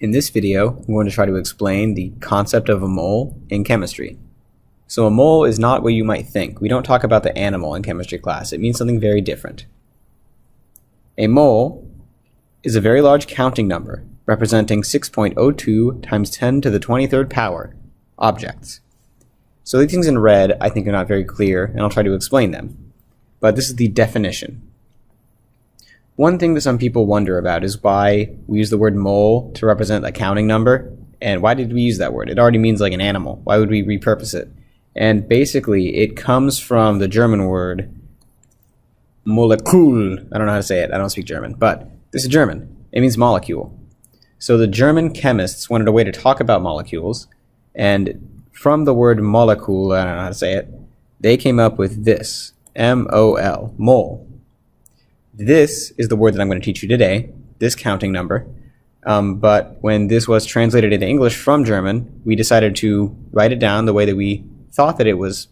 In this video, I'm going to try to explain the concept of a mole in chemistry. So a mole is not what you might think. We don't talk about the animal in chemistry class. It means something very different. A mole is a very large counting number representing 6.02 times 10 to the 23rd power objects. So these things in red I think are not very clear, and I'll try to explain them. But this is the definition. One thing that some people wonder about is why we use the word mole to represent a counting number, and why did we use that word? It already means like an animal. Why would we repurpose it? And basically, it comes from the German word Molekül. I don't know how to say it. I don't speak German, but this is German. It means molecule. So the German chemists wanted a way to talk about molecules, and from the word Molekül, I don't know how to say it, they came up with this, M-O-L, mole. This is the word that I'm going to teach you today, this counting number. But when this was translated into English from German, we decided to write it down the way that we thought that it was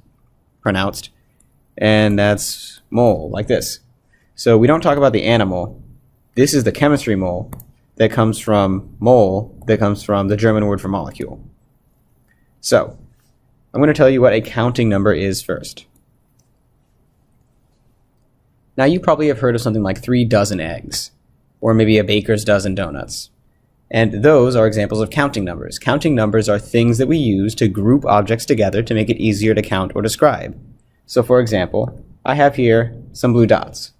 pronounced, and that's mole, like this. So we don't talk about the animal. This is the chemistry mole that comes from mole, that comes from the German word for molecule. So I'm going to tell you what a counting number is first. Now you probably have heard of something like 3 dozen eggs, or maybe a baker's dozen donuts. And those are examples of counting numbers. Counting numbers are things that we use to group objects together to make it easier to count or describe. So for example, I have here some blue dots.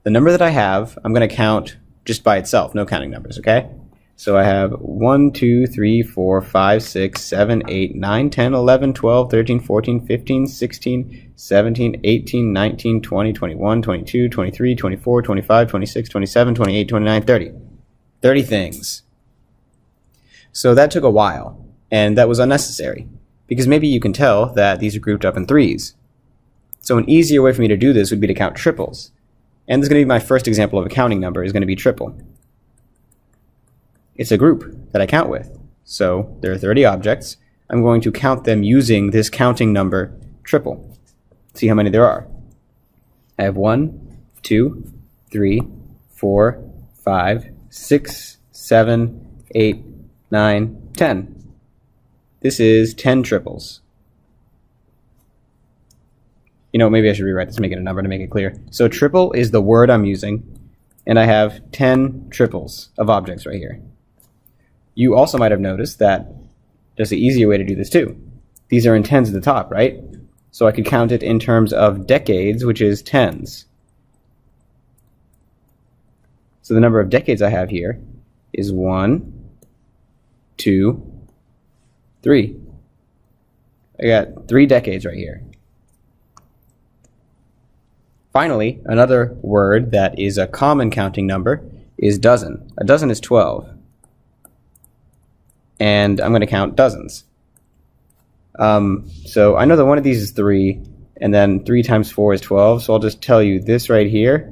The number that I have, I'm going to count just by itself, no counting numbers, okay? So I have 1, 2, 3, 4, 5, 6, 7, 8, 9, 10, 11, 12, 13, 14, 15, 16, 17, 18, 19, 20, 21, 22, 23, 24, 25, 26, 27, 28, 29, 30. 30 things. So that took a while, and that was unnecessary, because maybe you can tell that these are grouped up in threes. So an easier way for me to do this would be to count triples. And this is going to be my first example of a counting number, is going to be triple. It's a group that I count with. So there are 30 objects. I'm going to count them using this counting number triple. See how many there are. I have 1, 2, 3, 4, 5, 6, 7, 8, 9, 10. This is 10 triples. You know, maybe I should rewrite this to make it a number to make it clear. So triple is the word I'm using, and I have 10 triples of objects right here. You also might have noticed that there's an easier way to do this too. These are in tens at the top, right? So I could count it in terms of decades, which is tens. So the number of decades I have here is 1, 2, 3. I got 3 decades right here. Finally, another word that is a common counting number is dozen. A dozen is 12. And I'm going to count dozens. So I know that one of these is 3, and then 3 times 4 is 12, so I'll just tell you this right here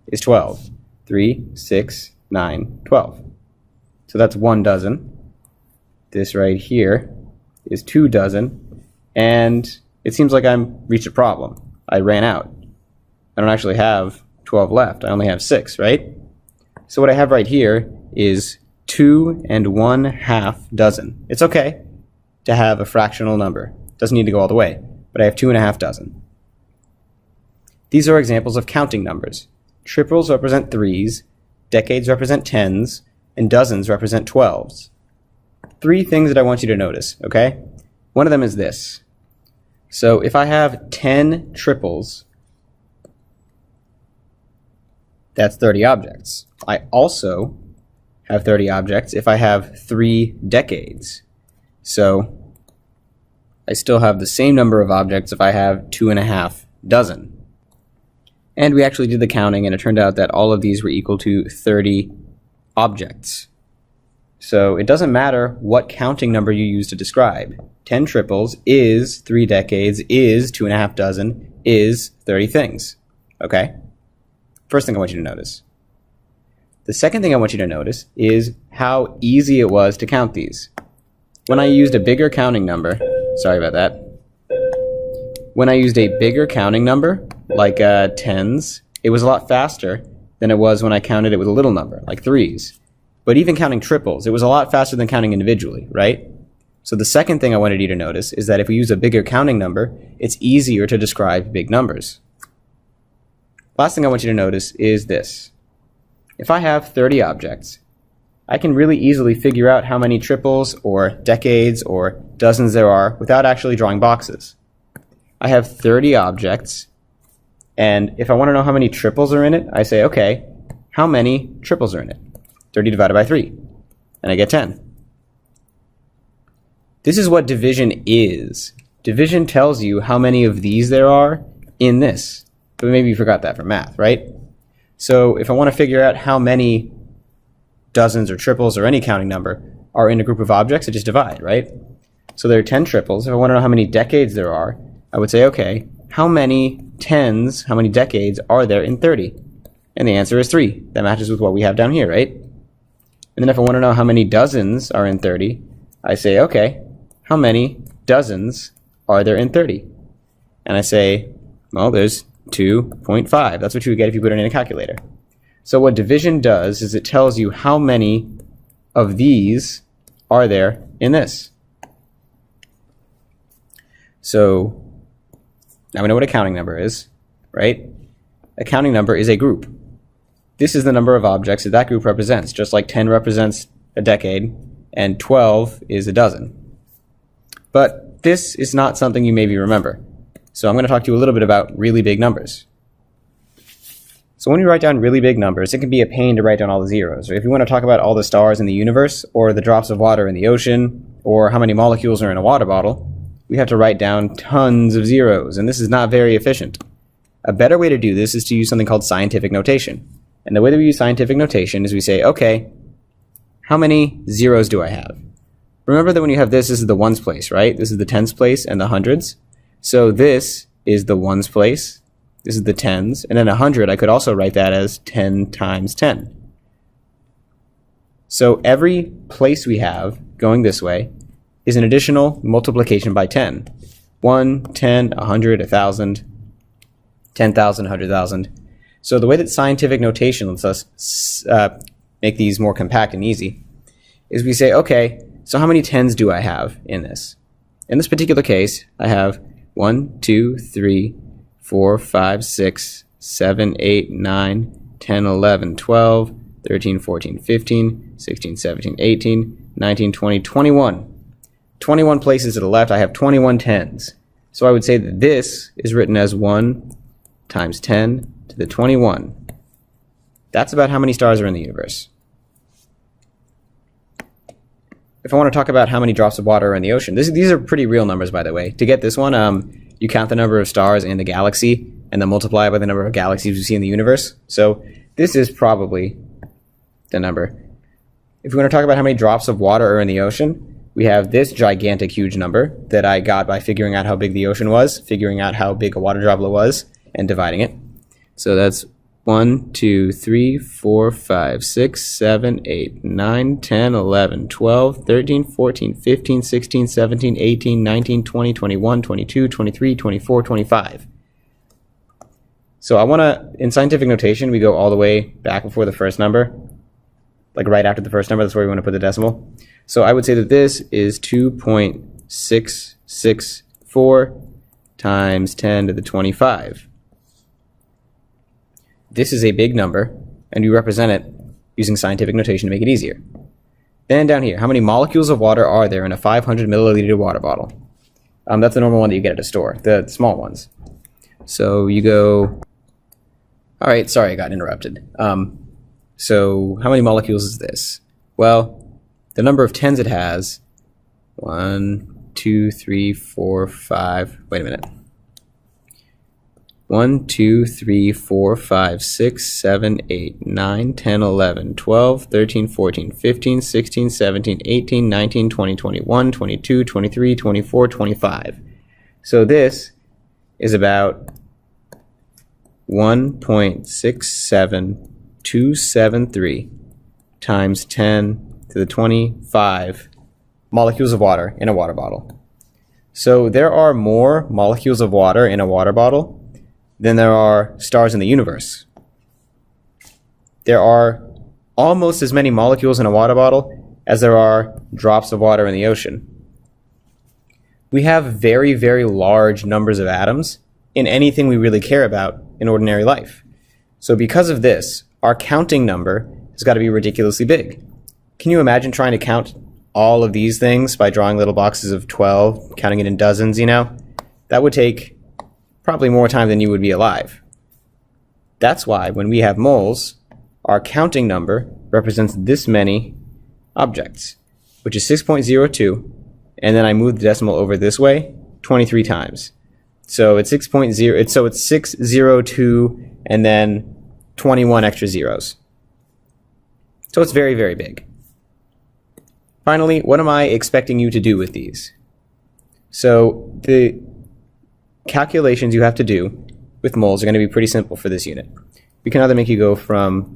is 12. 3, 6, 9, 12. So that's 1 dozen. This right here is 2 dozen, and it seems like I've reached a problem. I ran out. I don't actually have 12 left. I only have 6, right? So what I have right here is 2 1/2 dozen. It's okay to have a fractional number. Doesn't need to go all the way, but I have 2 1/2 dozen. These are examples of counting numbers. Triples represent 3s, decades represent 10s, and dozens represent 12s. 3 things that I want you to notice, okay? One of them is this. So if I have 10 triples, that's 30 objects. I also have 30 objects if I have 3 decades. So I still have the same number of objects if I have 2 1/2 dozen. And we actually did the counting, and it turned out that all of these were equal to 30 objects. So it doesn't matter what counting number you use to describe. 10 triples is 3 decades, is 2 1/2 dozen, is 30 things. Okay? First thing I want you to notice. The second thing I want you to notice is how easy it was to count these. When I used a bigger counting number, sorry about that. When I used a bigger counting number, like tens, it was a lot faster than it was when I counted it with a little number, like 3s. But even counting triples, it was a lot faster than counting individually, right? So the second thing I wanted you to notice is that if we use a bigger counting number, it's easier to describe big numbers. Last thing I want you to notice is this. If I have 30 objects, I can really easily figure out how many triples or decades or dozens there are without actually drawing boxes. I have 30 objects, and if I want to know how many triples are in it, I say, okay, how many triples are in it? 30 divided by 3, and I get 10. This is what division is. Division tells you how many of these there are in this. But maybe you forgot that from math, right? So if I want to figure out how many dozens or triples or any counting number are in a group of objects, I just divide, right? So there are 10 triples. If I want to know how many decades there are, I would say, okay, how many tens, how many decades are there in 30? And the answer is 3. That matches with what we have down here, right? And then if I want to know how many dozens are in 30, I say, okay, how many dozens are there in 30? And I say, well, there's 2.5. That's what you would get if you put it in a calculator. So what division does is it tells you how many of these are there in this. So now we know what a counting number is, right? A counting number is a group. This is the number of objects that group represents, just like 10 represents a decade and 12 is a dozen. But this is not something you maybe remember. So I'm going to talk to you a little bit about really big numbers. So when you write down really big numbers, it can be a pain to write down all the zeros. Or if you want to talk about all the stars in the universe, or the drops of water in the ocean, or how many molecules are in a water bottle, we have to write down tons of zeros, and this is not very efficient. A better way to do this is to use something called scientific notation. And the way that we use scientific notation is we say, okay, how many zeros do I have? Remember that when you have this is the ones place, right? This is the tens place and the hundreds. So this is the ones place, this is the tens, and then 100, I could also write that as 10 times 10. So every place we have going this way is an additional multiplication by 10. 1, 10, 100, 1,000, 10,000, 100,000. So the way that scientific notation lets us make these more compact and easy is we say, okay, so how many tens do I have in this? In this particular case, I have 1, 2, 3, 4, 5, 6, 7, 8, 9, 10, 11, 12, 13, 14, 15, 16, 17, 18, 19, 20, 21. 21 places to the left, I have 21 tens. So I would say that this is written as 1 times 10 to the 21. That's about how many stars are in the universe. If I want to talk about how many drops of water are in the ocean, these are pretty real numbers, by the way. To get this one, you count the number of stars in the galaxy and then multiply by the number of galaxies we see in the universe. So this is probably the number. If we want to talk about how many drops of water are in the ocean, we have this gigantic, huge number that I got by figuring out how big the ocean was, figuring out how big a water droplet was, and dividing it. So that's 1, 2, 3, 4, 5, 6, 7, 8, 9, 10, 11, 12, 13, 14, 15, 16, 17, 18, 19, 20, 21, 22, 23, 24, 25. So I want to, in scientific notation, we go all the way back before the first number, like right after the first number. That's where we want to put the decimal. So I would say that this is 2.664 times 10 to the 25. This is a big number, and we represent it using scientific notation to make it easier. Then down here, how many molecules of water are there in a 500 milliliter water bottle? That's the normal one that you get at a store, the small ones. So you go, all right, sorry, I got interrupted. So how many molecules is this? Well, the number of tens it has, 1, 2, 3, 4, 5, wait a minute. 1, 2, 3, 4, 5, 6, 7, 8, 9, 10, 11, 12, 13, 14, 15, 16, 17, 18, 19, 20, 21, 22, 23, 24, 25. So this is about 1.67273 times 10 to the 25 molecules of water in a water bottle. So there are more molecules of water in a water bottle than there are stars in the universe. There are almost as many molecules in a water bottle as there are drops of water in the ocean. We have very, very large numbers of atoms in anything we really care about in ordinary life. So because of this, our counting number has got to be ridiculously big. Can you imagine trying to count all of these things by drawing little boxes of 12, counting it in dozens, you know? That would take probably more time than you would be alive. That's why when we have moles, our counting number represents this many objects, which is 6.02, and then I move the decimal over this way 23 times. So it's 6.0, so it's 602 and then 21 extra zeros. So it's very, very big. Finally, what am I expecting you to do with these? So the calculations you have to do with moles are going to be pretty simple for this unit. We can either make you go from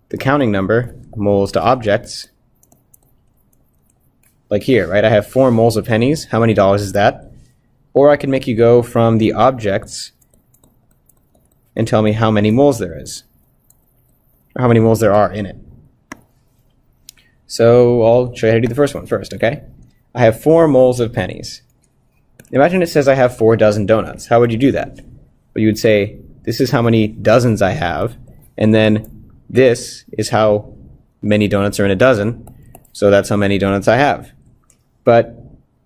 the counting number, moles, to objects, like here, right? I have 4 moles of pennies. How many dollars is that? Or I can make you go from the objects and tell me how many moles there is, or how many moles there are in it. So I'll show you how to do the first one first, okay? I have 4 moles of pennies. Imagine it says I have 4 dozen donuts. How would you do that? Well, you would say, this is how many dozens I have, and then this is how many donuts are in a dozen, so that's how many donuts I have. But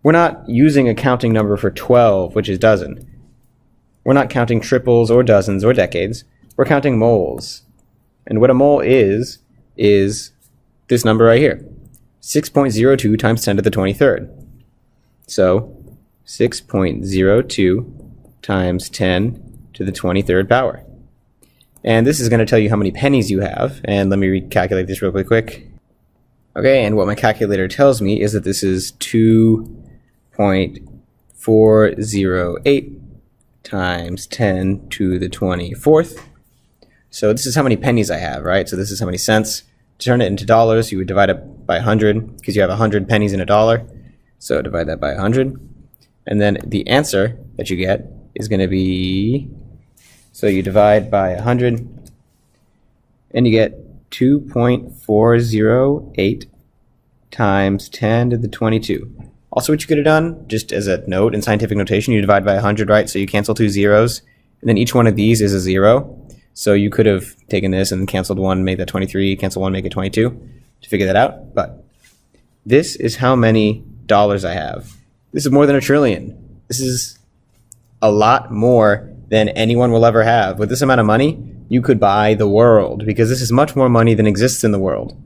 we're not using a counting number for 12, which is dozen. We're not counting triples or dozens or decades. We're counting moles. And what a mole is this number right here, 6.02 times 10 to the 23rd. So 6.02 times 10 to the 23rd power. And this is going to tell you how many pennies you have. And let me recalculate this really quick. Okay, and what my calculator tells me is that this is 2.408 times 10 to the 24th. So this is how many pennies I have, right? So this is how many cents. To turn it into dollars, you would divide it by 100, because you have 100 pennies in a dollar. So divide that by 100. And then the answer that you get is going to be, so you divide by 100, and you get 2.408 times 10 to the 22. Also, what you could have done, just as a note in scientific notation, you divide by 100, right? So you cancel 2 zeros, and then each one of these is a 0. So you could have taken this and canceled 1, made that 23, cancel 1, make it 22 to figure that out. But this is how many dollars I have. This is more than $1 trillion. This is a lot more than anyone will ever have. With this amount of money, you could buy the world, because this is much more money than exists in the world.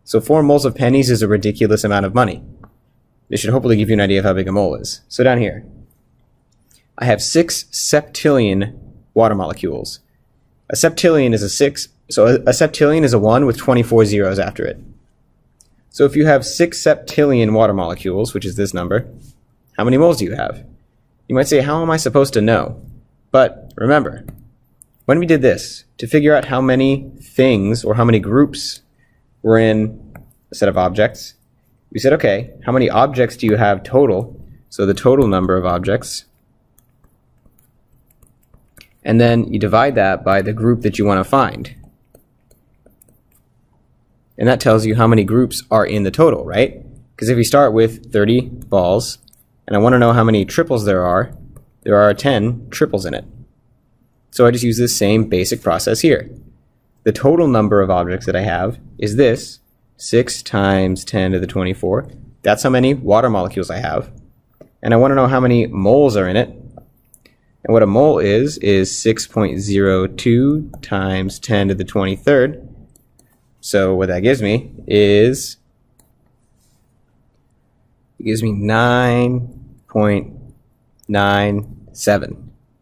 So 4 moles of pennies is a ridiculous amount of money. This should hopefully give you an idea of how big a mole is. So down here, I have 6 septillion water molecules. A septillion is a 6, so a septillion is a 1 with 24 zeros after it. So if you have 6 septillion water molecules, which is this number, how many moles do you have? You might say, how am I supposed to know? But remember, when we did this, to figure out how many things or how many groups were in a set of objects, we said, okay, how many objects do you have total? So the total number of objects. And then you divide that by the group that you want to find. And that tells you how many groups are in the total, right? Because if you start with 30 balls, and I want to know how many triples there are 10 triples in it. So I just use this same basic process here. The total number of objects that I have is this, 6 times 10 to the 24. That's how many water molecules I have. And I want to know how many moles are in it. And what a mole is 6.02 times 10 to the 23rd. So what that gives me is, it gives me 9.97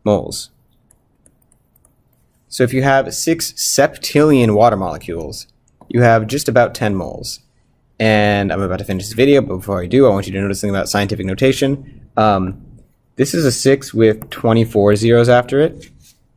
moles. So if you have 6 septillion water molecules, you have just about 10 moles. And I'm about to finish this video, but before I do, I want you to notice something about scientific notation. This is a 6 with 24 zeros after it.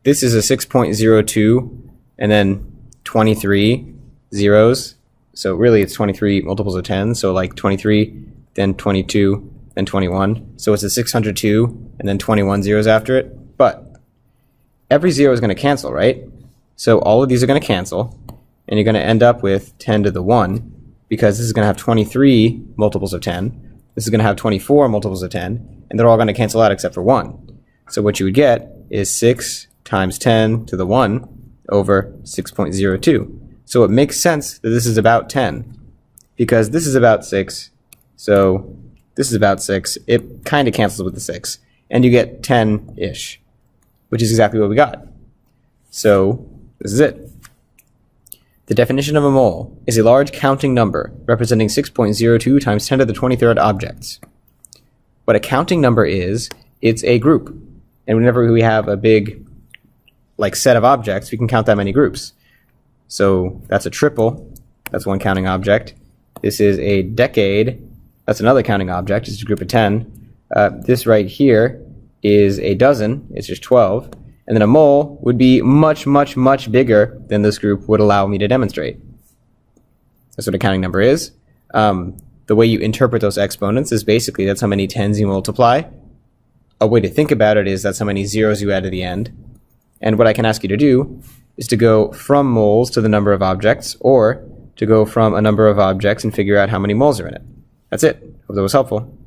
This is a 6.02 and then 23 zeros. So really it's 23 multiples of 10. So like 23, then 22, then 21. So it's a 602 and then 21 zeros after it. But every zero is going to cancel, right? So all of these are going to cancel. and you're going to end up with 10 to the 1, because this is going to have 23 multiples of 10, this is going to have 24 multiples of 10, and they're all going to cancel out except for 1. So what you would get is 6 times 10 to the 1 over 6.02. So it makes sense that this is about 10, because this is about 6, so this is about 6. It kind of cancels with the 6, and you get 10-ish, which is exactly what we got. So this is it. The definition of a mole is a large counting number representing 6.02 times 10 to the 23rd objects. What a counting number is, it's a group. And whenever we have a big set of objects, we can count that many groups. So that's a triple. That's one counting object. This is a decade. That's another counting object. It's a group of 10. This right here is a dozen. It's just 12. And then a mole would be much, much, much bigger than this group would allow me to demonstrate. That's what a counting number is. The way you interpret those exponents is basically that's how many tens you multiply. A way to think about it is that's how many zeros you add to the end. And what I can ask you to do is to go from moles to the number of objects, or to go from a number of objects and figure out how many moles are in it. That's it. Hope that was helpful.